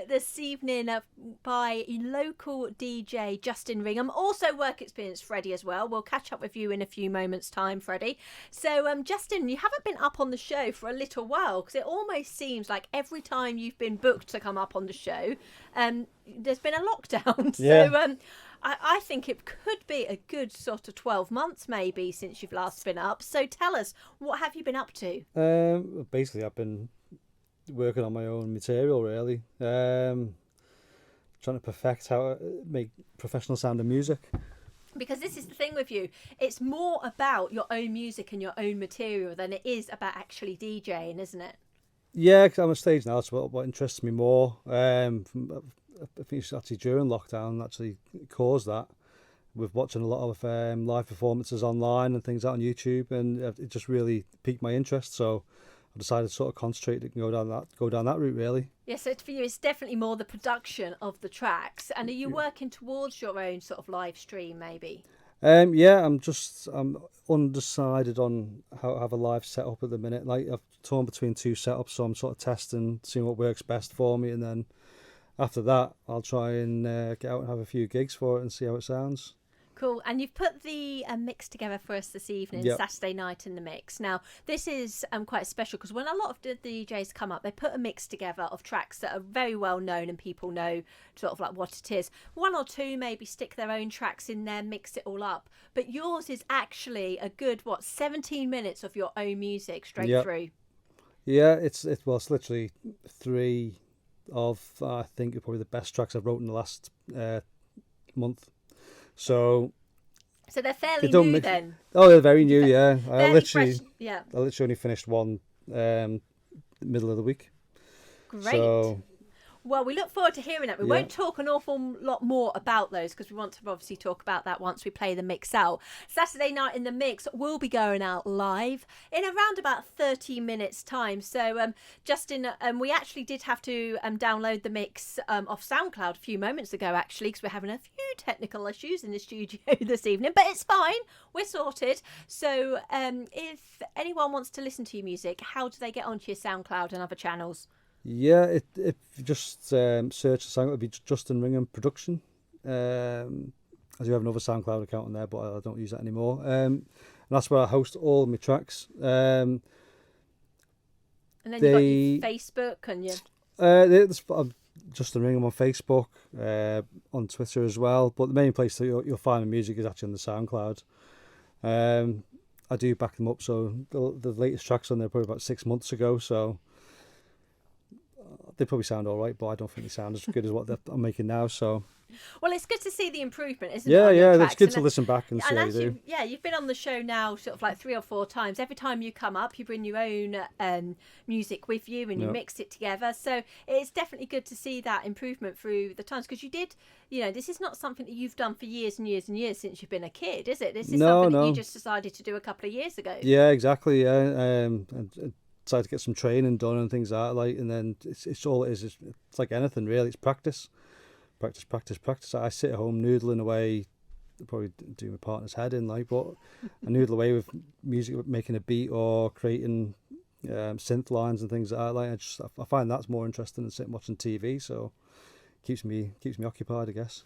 this evening by local DJ Justin Ringham, also work experience Freddie as well. We'll catch up with you in a few moments' time, Freddie. So, Justin, you haven't been up on the show for a little while because it almost seems like every time you've been booked to come up on the show, there's been a lockdown. Yeah. So, I think it could be a good sort of 12 months maybe since you've last been up. So tell us, what have you been up to? Basically, I've been working on my own material, really. Trying to perfect how to make professional sounding music. Because this is the thing with you, it's more about your own music and your own material than it is about actually DJing, isn't it? Yeah, 'cause I'm on stage now. That's what interests me more. I think it's actually during lockdown actually caused that, with watching a lot of live performances online and things out on YouTube, and it just really piqued my interest. So I decided to sort of concentrate and go down that route, really. Yeah, so for you, it's definitely more the production of the tracks. And are you working towards your own sort of live stream, maybe? Yeah, I'm undecided on how to have a live setup at the minute. Like, I've torn between two setups, so I'm sort of testing, seeing what works best for me, and then after that, I'll try and get out and have a few gigs for it and see how it sounds. Cool. And you've put the mix together for us this evening, Yep. Saturday night in the mix. Now, this is quite special because when a lot of the DJs come up, they put a mix together of tracks that are very well known and people know sort of like what it is. One or two maybe stick their own tracks in there, mix it all up. But yours is actually a good, 17 minutes of your own music straight Yep. through. Yeah, it's literally three of, I think, probably the best tracks I've wrote in the last month. So So they're they fairly don't new mix. then. Oh, they're very new. Yeah, Fairly fresh. Yeah. I literally only finished one middle of the week. Great. So Well, we look forward to hearing that. We Yeah. won't talk an awful lot more about those because we want to obviously talk about that once we play the mix out. Saturday night in the mix will be going out live in around about 30 minutes time. So, Justin, we actually did have to download the mix off SoundCloud a few moments ago, actually, because we're having a few technical issues in the studio this evening, but it's fine. We're sorted. So, if anyone wants to listen to your music, how do they get onto your SoundCloud and other channels? yeah, if you just search the song, it'll be Justin Ringham Production. I do have another SoundCloud account on there, but I don't use that anymore. And that's where I host all of my tracks. And then you've got your Facebook and your... Justin Ringham on Facebook, on Twitter as well. But the main place that you'll find the music is actually on the SoundCloud. I do back them up, so the latest tracks on there probably about 6 months ago, so they probably sound all right, but I don't think they sound as good as what I'm making now. So Well, it's good to see the improvement, isn't it? yeah, on your that's tracks? good And to listen back and see and how you as do. you've been on the show now sort of like 3 or 4 times. Every time you come up, you bring your own music with you and you Yep. mix it together. So it's definitely good to see that improvement through the times because you did, this is not something that you've done for years and years and years since you've been a kid, is it? This is No, something that you no. just decided to do a couple of years ago. Yeah, exactly. Yeah, and decided to get some training done and things like that. Like, and then it's all it is. It's like anything really. It's practice. Practice. I sit at home noodling away, probably do my partner's head in, like, but I noodle away with music, making a beat or creating synth lines and things like that. Like, I find that's more interesting than sitting watching TV. So keeps me occupied, I guess.